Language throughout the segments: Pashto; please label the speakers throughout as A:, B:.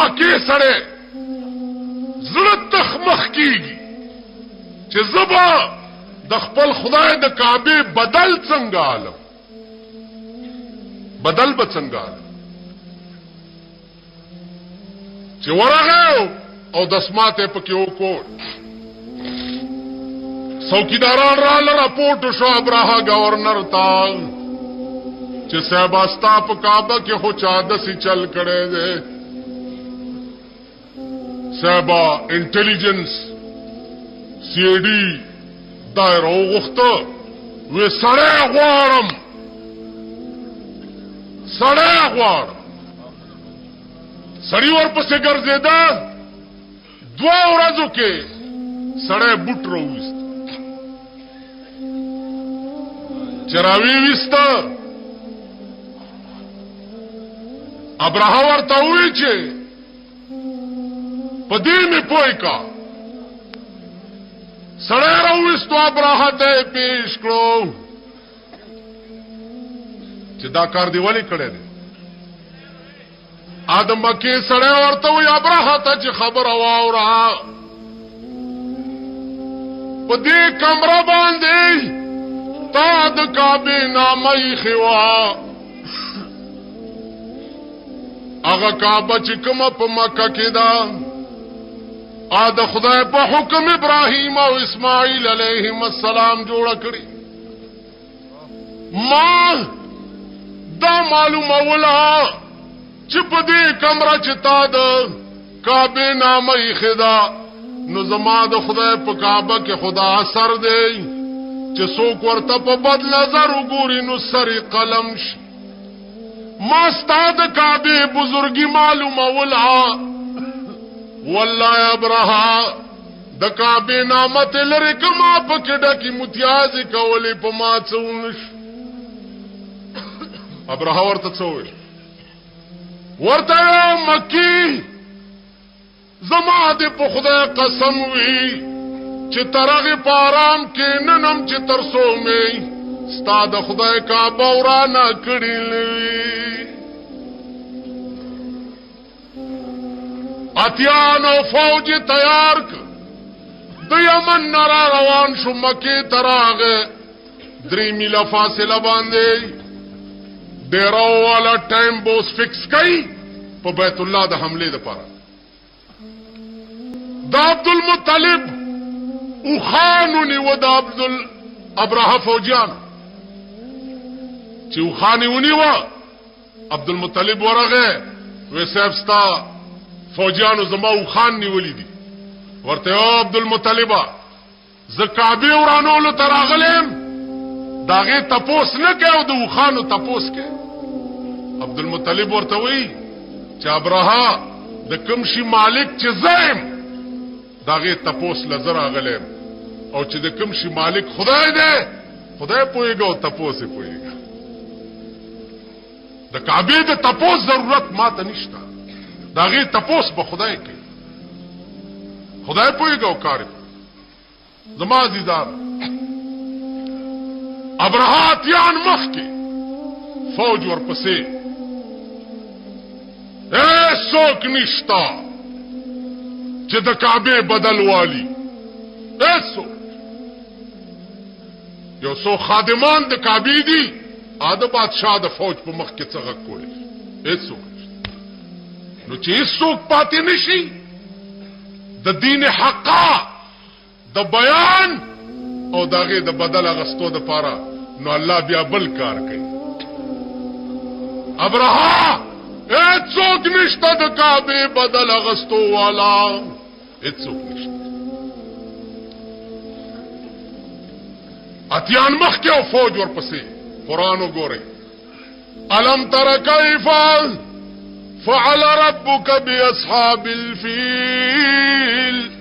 A: مکه سره زړه تخمخ کیږي چې زبا د خپل خدای د کعبه بدل څنګه عالم بدل به څنګه عالم چې ورغه او د سماته پکې وکړ څوکیداران را راپورټ شو ابراها گورنر تا چې صاحب استا په کعبه کې خو چا دسي چل کړي دي صاحب انټيليجنس سی ډي دایره وغوښته وې سړی غواړم سړی ورپسې ګرځېده 2 ورځو کې سړی بوټ راوویست چې راویویسته ابراها ورته وویل چې په دې مې پوه کا سړی راوویستو ابراها ته یې پیش کړو چې دا کار دی ولې کړی دی آدم مکی سړی ورته وی ابراها ته چې خبره واوره په دې کمره باندې تا د کعبه نامه خوا هغه کعبه چې کومه په مکه کې ده د خدای په حکم ابراهیم او اسماعیل علیهم السلام جوړ کړی ما دا معلومه ولا چې په دې کمره چې تا د کعبه نامه خدا نو زما د خدای په کعبه کې خدا اثر دی چې څوک ورته په بد نظر وګوري نو سری قلم شي ما ستاد کعبه بزرګي معلومه ولا والله ابراها د کعبه نامه لري کما پکې ډکی متیاز کولې په ما څونش ابراها ورته څوې ورته مکی زما دې په خدای قسم وی چې ترغه پارام کې ننم چې ترسو مې ستا د خدای کعبه ورانه کړې لوي اتیانو فوج تیار ک د یمن نرا روان شو مکی تراغه 3 میله فاصله باندې ډیرو والا ټایم بوس فکس کړي په بیت الله د حمله لپاره د عبد المطلب او خانونی و د ابراها فوجیان چې خانونی و عبد المطلب ورغه و صاحب ستا فوجیانو زما او خان نیولې دي ورته او عبد المطلب ز کعبه ورانولو تراغلم داغه تپوس نه کېو د خانو تپوس کې عبد المطلب ورته وی چې ابراها د کوم شي مالک چې زایم داغه تپوس لزر اغلم او چې د کوم شي مالک خدای دی خدای پويګو تپوس پويګا د کعبه د تپوس ضرورت ماته نشته داغه تپوس به خدای کوي خدای پويګو کار زما عزیزان ابراهاتیان مخ کې فوج ورپسې څوک نشتا چې د کعبه بدل والی یو څو خادمان د کعبه دي اده بادشاہ د فوج په مخ کې څنګه کولی نو چې څوک پاتې نشي د دین حقا د بیان او داغه د بدل غستو د پاره نو الله بیا بل کار کوي ابراها څوک نشته د کعبه بدل غستو والا څوک نشته اتیان مخ کې او فوج ورپسې قران وګورئ الم تر کیف فعل ربك باصحاب الفيل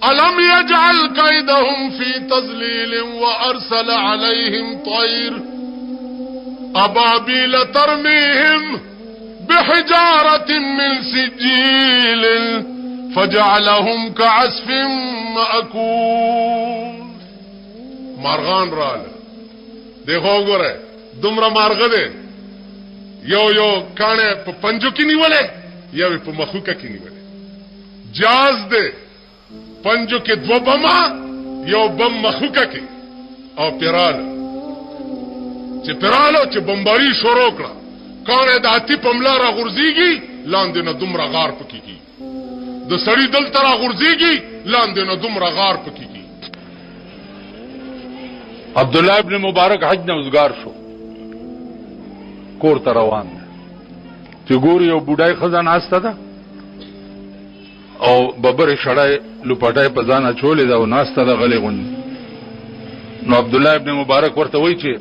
A: ألم يجعل كيدهم في تضليل وأرسل عليهم طير أبابيل ترميهم بحجارة من سجيل فجعلهم كعصف مأكول مارغان راله دیکھو گوره دمرا مارغه ده یو کانه په پنجو کې نیولې یو په مخوکه کې نیولې جاز دې پنجو کې دو بما یو بم مخوکه کې او پیرالو چې بمباری شروع کړه کانه د اتی پملا را غورځيږي لاندې نه دومره غار پکېږي د سړی دل تر غورځيږي لاندې نه دومره غار پکېږي.
B: عبد الله ابن مبارک حج نه وزګار شو کور ته روان چې ګور یو بډای خزانه استه ده او ببر شړای لپټای په ځان اچولې دا او ناسته ده غلې غون. نو عبد الله ابن مبارک ورته وایي چې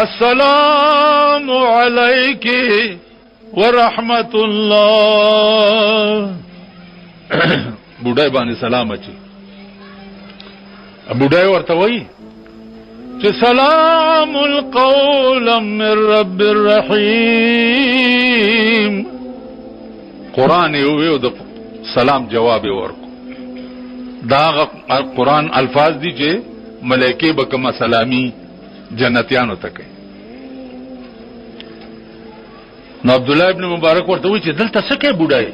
B: السلام علیک ورحمت الله بډای باندې سلام اچي. بډای ورته وایي چې سلام القول من رب الرحیم. قران یو د سلام جواب ورکو دا قران الفاظ دي چې ملائکه به کما سلامي جنتیانو ته کوي. نو عبد الله ابن مبارک ورته وایي چې دلته څه کوي بډای؟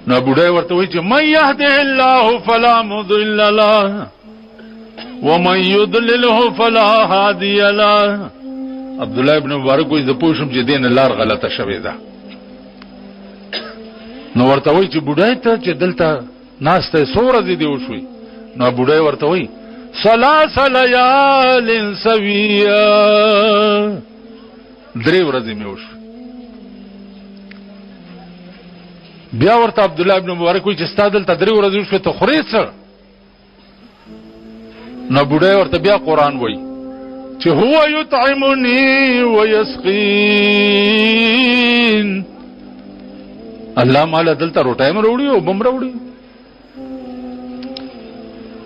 B: نو بډای ورته وایي چې من يهده الله فلا مضل له ومن يضلله فلا هادي له. عبد الله ابن مبارک وایي زه پوښم چې دین لار غلطه شوې ده. نو ورته وایي چې بډای ته چې دلته ناسته سوره دي وشوي. نو بډای ورته وایي ثلاث ليال سويه 3 ورځې مې وشو. بیا ورته عبد الله ابن مبارک وایي چې ستا دلته 3 ورځې وشوي ته خورې څه؟ نو بډای ورته بیا قران وایي چې هو یطعمنی ويسقین. الله مال دلته روټایم وروړي او بم وروړي.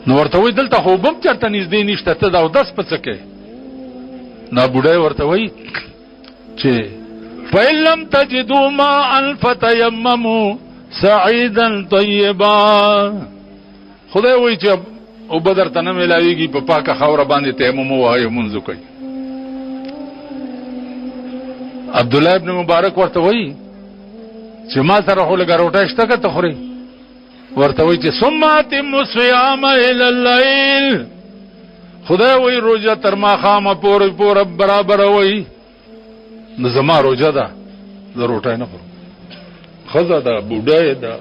B: نو ورته وایي دلته خو بم چرته نږدې نشته ته دا او داس پڅکه. نو بډای ورته وایي چې فإن لم تجدوا ماء فتيمموا سعيدا طيبا. خدای وایي چې او بدر ته نه ملاويږي په پاکه خاور باندې تیمم وایي منځ کوي. عبد الله ابن مبارک ورته وایي چې ما سره خو لګا روټه شته که ته خوري؟ ورته وایي چې ثم اتم الصيام الى الليل. خدای وایي روزه تر ما خامه پورې برابر وایي نو زما روزه ده زه روټه نه خورم. خزه ده بوډای ده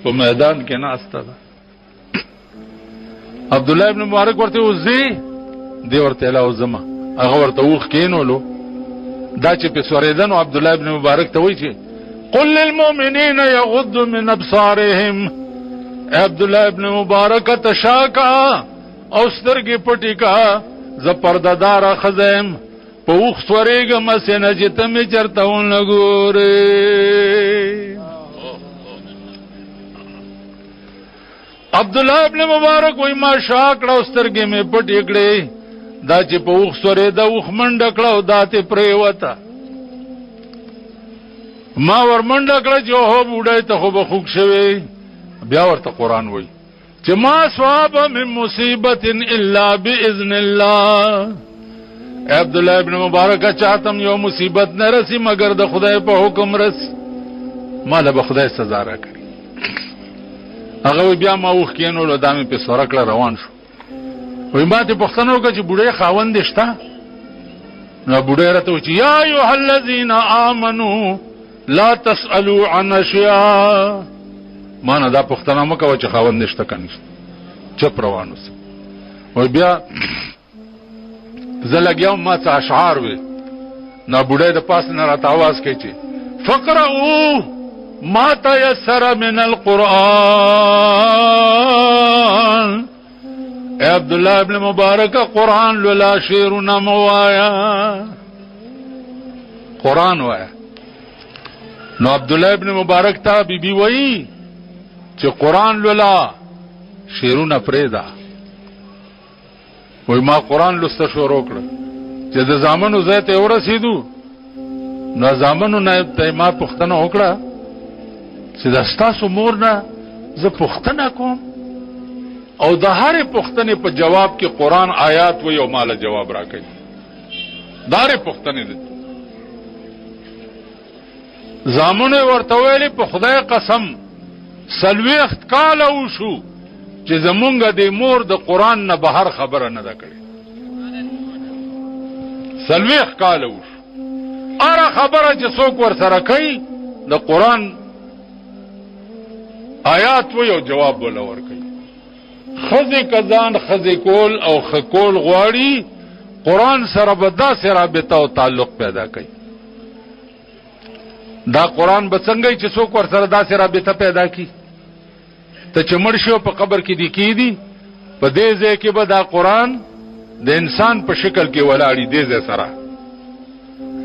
B: په میدان کې ناسته ده. عبد الله ابن مبارک ورته وزي دی ورته لا وزما هغه ورته وخ کینولو دا چې په سوریدن عبد الله ابن مبارک ته وایي چې قل للمؤمنين يغضوا من ابصارهم. عبد الله ابن مبارک تشاکا او سترګې پټی کا ز پردادار خزم په وخ سوریګم سینه چې تم چرته ونګورې. عبد الله ابن مبارک وای ما شاکړه او سترګې مې پټې کړې دا چې په وخ سورې دا وخ منډه کړه او داته پرې وته. ما ورمنډ کړه چې هو بوډای ته خو بخوک شوی. بیا ورته قران وای چې ما ثواب من مصیبت الا باذن الله. عبد الله ابن مبارک چاته یو مصیبت نه رسی مگر د خدای په حکم رس. مال به خدای سزا راکړي. هغه بیا ما وخ کینو له دامه په سورکړه روان شو. وای ما ته پښتنه وکړه چې بوډای خاوند شته؟ نو بوډای راته و چې یا ایها الذین آمنو لا تسألوا عن اشیاء. ما نه دا پښتنه مکه چې خاوند نشته کنيشت چپ روانو سه. وای بیا زلګیاو ما ته اشعار وي. نو بوډای د پاس نه راته आवाज کوي چې فقرؤوا ما تيسر من القرآن. عبد الله ابن مبارک قرآن لولا شیرنا موایا قرآن وایا. نو عبد الله ابن مبارک تا بی وئی چې قرآن لولا شیرونه پریدا. وای ما قرآن لسته شروع کړ چې د زامنو زیت ورسېدو. نو زامنو نه ته ما پښتنه وکړه چې د ستاسو مور نه زه پښتنه کوم او د هر پښتنې په جواب کې قرآن آیات وي او مال جواب راکړي. دار پښتنې دي. زامنه ورته ویلي په خدای قسم 40 کاله وشو چې زمونږ د مور د قران نه بهر خبره نه ده کړې 40 کاله وشو اره خبره چې څوک ور سره کوي د قران آیات و یو جواب ولا ور کوي خزه کزان خزه کول او خکول غواړي قران سره به داسې رابطه او تعلق پیدا کوي دا قران به څنګه چې څوک ور سره داسې رابطه پیدا کی ته چې مړ شو په قبر کې دی کیدی په دې ځای کې به دا قران د انسان په شکل کې ولاړی دې ځای سره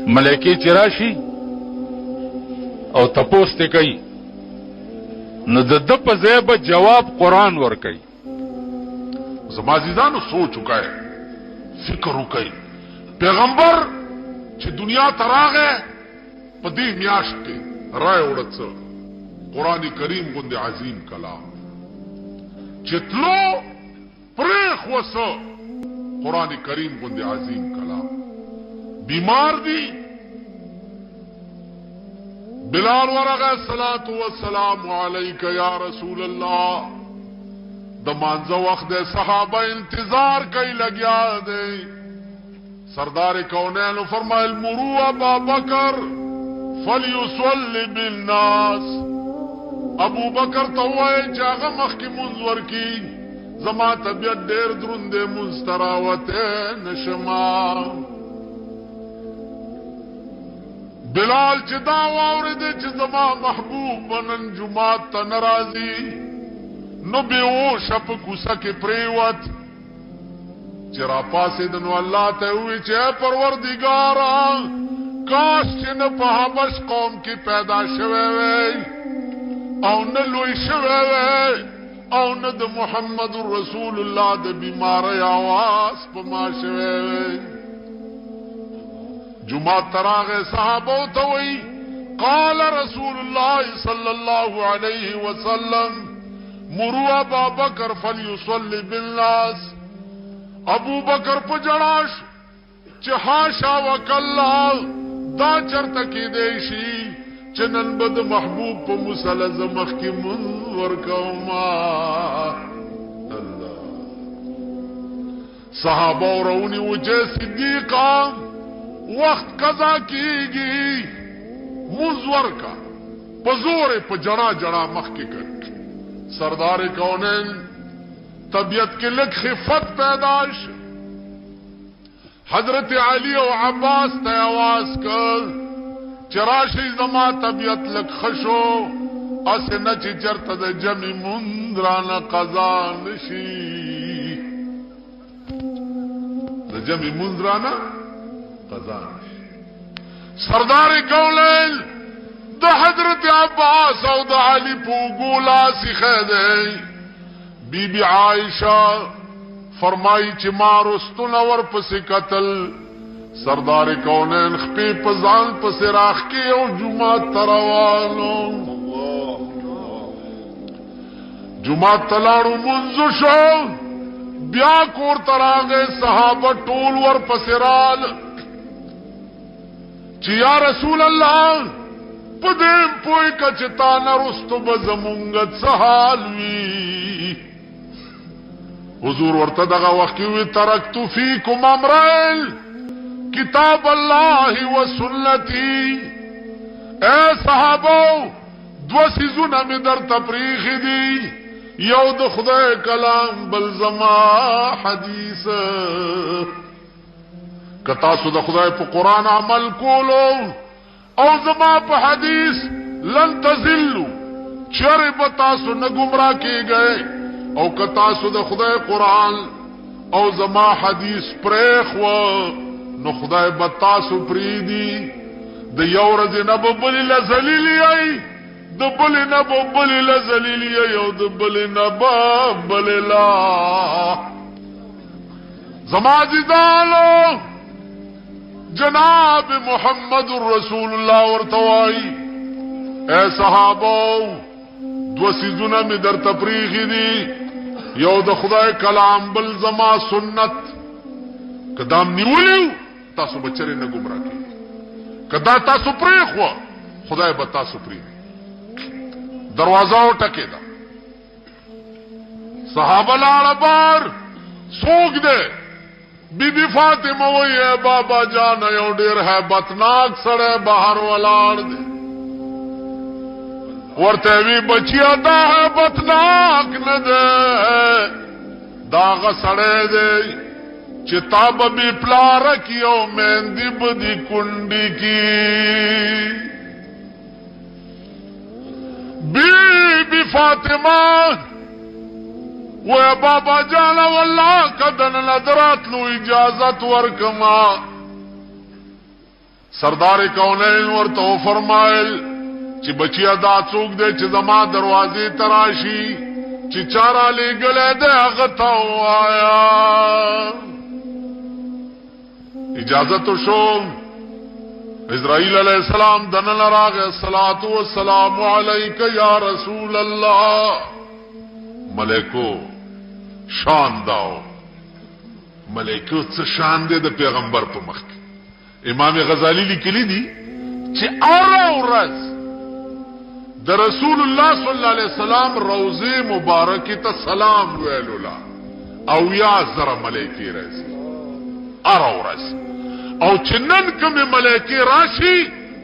B: ملائکه چې راشي او تپوس ته کوي نو د په ځای به جواب قران ور کوي
A: زما عزیزانو سوچ وکای فکر وکای پیغمبر چې دنیا ته راغی په دې میاشت کې رائے وړڅ قران کریم غوندې عظیم کلام چې تلو پرېخ وسو قران کریم غوندې عظیم کلام بیمار دی بلال ورغه الصلاة والسلام علیک یا رسول الله د مانځه وخت د صحابه انتظار کوي لګیا دی سردار کونین فرمایل مروا ابا بکر فلیصلی بالناس ابو بکر توای چې هغه مخکې منځ ورکی زما طبیعت ډیر دروند دی مستراوته نشما بلال چې دا واورید چې زما محبوب بنن جمعات ته ناراضي نو به و شپ کوسه کې پریوت چې را پاسې د نو الله ته وی چې پروردګارا کاش چې نه په حبش قوم کې پیدا شوه وي او نه لوی شوه وي او نه د محمد رسول الله د بیماری आवाज په ما شوه وي جمعه تراغه صحابه ته وی قال رسول الله صلى الله عليه وسلم مروا ابا بکر فلیصلی بالناس ابو بکر په جړاش چې حاشا وکلا دا چرته کې دی شي چې نن بد محبوب په مسلزه مخ کې من ورکوما الله صحابه ورونی وجه صدیقا وقت قضا کیږي مزور کا پزور په جڑا جڑا مخ کې کړ سردار کونین طبیعت کې لږ خفت پیداش حضرت علی او عباس ته आवाज کړ چراشی زما طبیعت لږ خشو اسنه چې چرته د جمع مندرانه قضا نشي د جمع مندرانه قضا نشي سردار کونین د حضرت عباس او د علی پوګولا سیخه دی بی بی عائشہ فرمائی چې ما رستون ور پسې قتل سردار کونین خپې پزان پسې راخ کې او جمعه تروانو جمعه تلاړو منځ شو بیا کور تراغه صحابه ټول ور پسې رال چې یا رسول الله پدیم پوئی کچتا نرستو بزمونگت سحال وی حضور ورته دغه وخت وی ترکتو فیکم امرین کتاب الله و سنتی اے صحابو دو سیزونه می در تپریخ دی یو د خدای کلام بل زما حدیث کتا سو د خدای په قران عمل کولو او زما په حدیث لن تزلوا چر بتاسو نه گمراه کیږئ او کتا سو د خدای قران او زما حدیث پرېخ و نو خدای بتاسو پریدي د یو ورځې نه بل لذلیلی ای د بل نه بل لذلیلی ای او د بل نه بل لا زما عزیزانو جناب محمد رسول الله ورتوائی اے صحابو دو سیزونه می در تپریخی دی یو د خدای کلام بل زما سنت کدام نیولیو تاسو بچره نه گمراه کی کدا تاسو پریخو خدای به تاسو پریږدي. دروازه وټکېده، صحابه لاړه بار. څوک دی؟ بی بی فاطمه وایي بابا جان یو ډېر هیبتناک سړی بهر ولاړ دی. ورته وی بچیا دا هیبتناک نه دی، دا هغه سړی دی چې تا به بې پلاره کي او میندې به دې کونډې کي. بی بی فاطمه وی بابا جانا والله کدن ندرات لو اجازت ورکما. سردار کونین ورته فرمایل چې بچیا دا څوک دی چې زما دروازې تراشي چې چارا لګلې ده هغه ته وایا. اجازت شو. اسرائیل علیہ السلام دنن راغه الصلاۃ والسلام علیک یا رسول الله. ملائکو شان داو. ملائکو څه شان دي د پیغمبر په مخ کې. امام غزالی لیکلی دي چې ورځ د رسول الله صلی الله علیه وسلم روضه مبارکه ته سلام ویلولا او یا زره ملائکه راځي ورځ. او چې نن کومه ملائکه راشي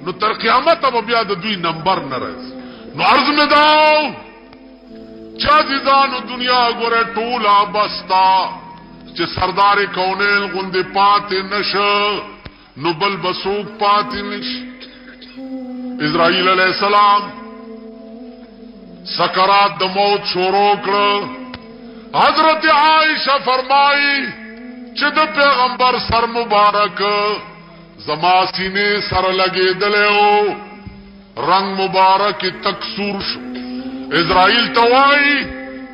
A: نو تر قیامت به بیا د دوی نمبر نه راځي. نو عرض مې داو چا دیدانو دنیا گوره ټولا بستا چې سردار کونین غندې پاتې نشه نو بل بسوک پاتې نشي. اسرائیل علیہ السلام سکرات د موت شروع کړه. حضرت عائشہ فرمائی چې د پیغمبر سر مبارک زما سینې سره لګېدلې رنگ مبارک تک سور شو. اسرائیل توای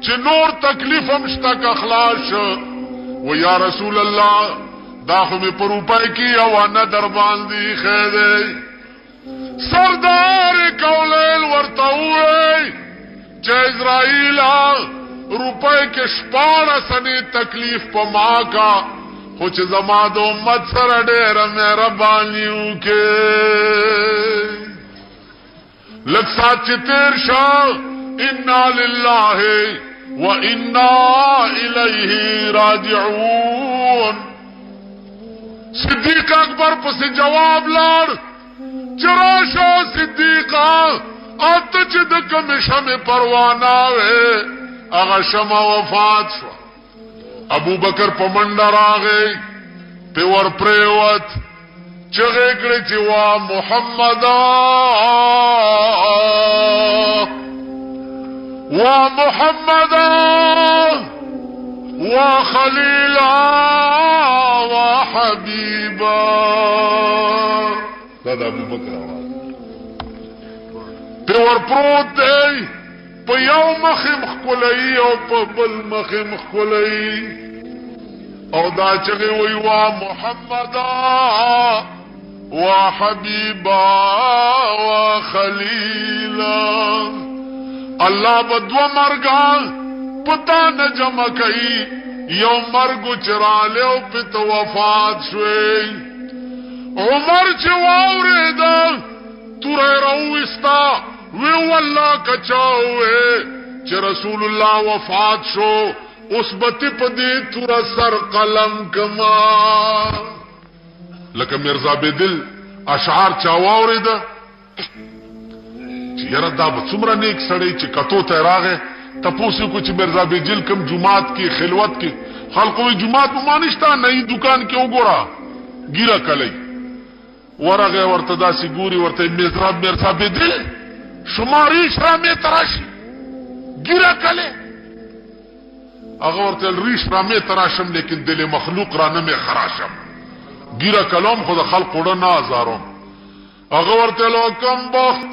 A: چې نور تکلیف هم شتا کا خلاص و یا رسول الله دا خو می پر روپای کی او نه در باندې خېده. سردار کولل ورته وای چې اسرائیل روپای کې شپاره سنې تکلیف په ما کا خو چې زما د امت سره ډېر مهرباني وکړي. لږ سات چې تیر شو انا لله و انا الیه راجعون. صدیق اکبر پس جواب لار چراشو صدیقا آتا چه دکم شم پروانا وے اغا شم وفات شو. ابو بکر پمندر آگئی پیور پریوت چغے کڑی چی وا محمدا وا محمدا وا خلیلا وا حبیبا. دا ابو بکر آواز پیور پروت دی په یو مخم خکولئی او په بل مخم خکولئی او دا چغی وی وا محمدا وا حبیبا وا خلیلا. اللہ بدو مرگا پتا نہ جمع کئی یو مرگو چرالے او پت وفات شوئی. عمر چواوری دا تورے روستا وی واللہ کچاوے چه رسول اللہ وفات شو اس بتی پدی تورا سر قلم کما. لکه مرزا بدل اشعار چاواوری دا چې یاره دا به څومره نیک سړی چې کتو ته راغی تپوسو کو چې مرزا بیجل کم جماعت کې خلوت کې خلقوی جماعت ممانشتا نئی دکان کې وګورا ګیره کلی ورغه ورته داسې ګوري ورته مرزا بیجل شماری شرامه تراشی ګیره کلی هغه ورته ریش رامه تراشم لیکن دل مخلوق را نه می خراشم ګیره کلام خود خلق وړه نه ازارم. هغه ورته لو کم بخت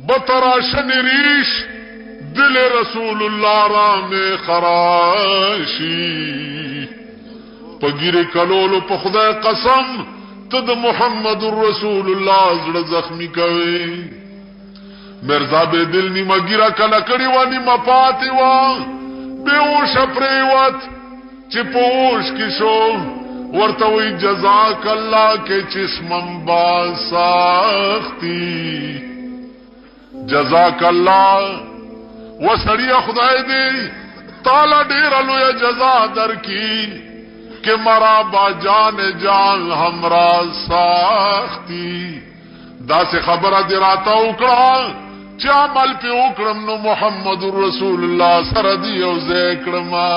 A: بتراشن ریش دل رسول الله را می خراشی. پگیر کلولو په خدای قسم تد محمد رسول الله زړه زخمی کوي. مرزا به دل نیمه ګیره کله کړي و نیمه پاتې و به اوش پریوت چې پوش کی شو ورتوی جزاک اللہ کے چشمم باساختی جزاک اللہ و سڑی خدای دی تالا ډیر لوی جزا در کی کہ مرا با جان جان ہمرا ساختی دا سے خبر دی راتا اکڑا چا عمل پہ اکڑم نو محمد رسول اللہ سردی او ذکرما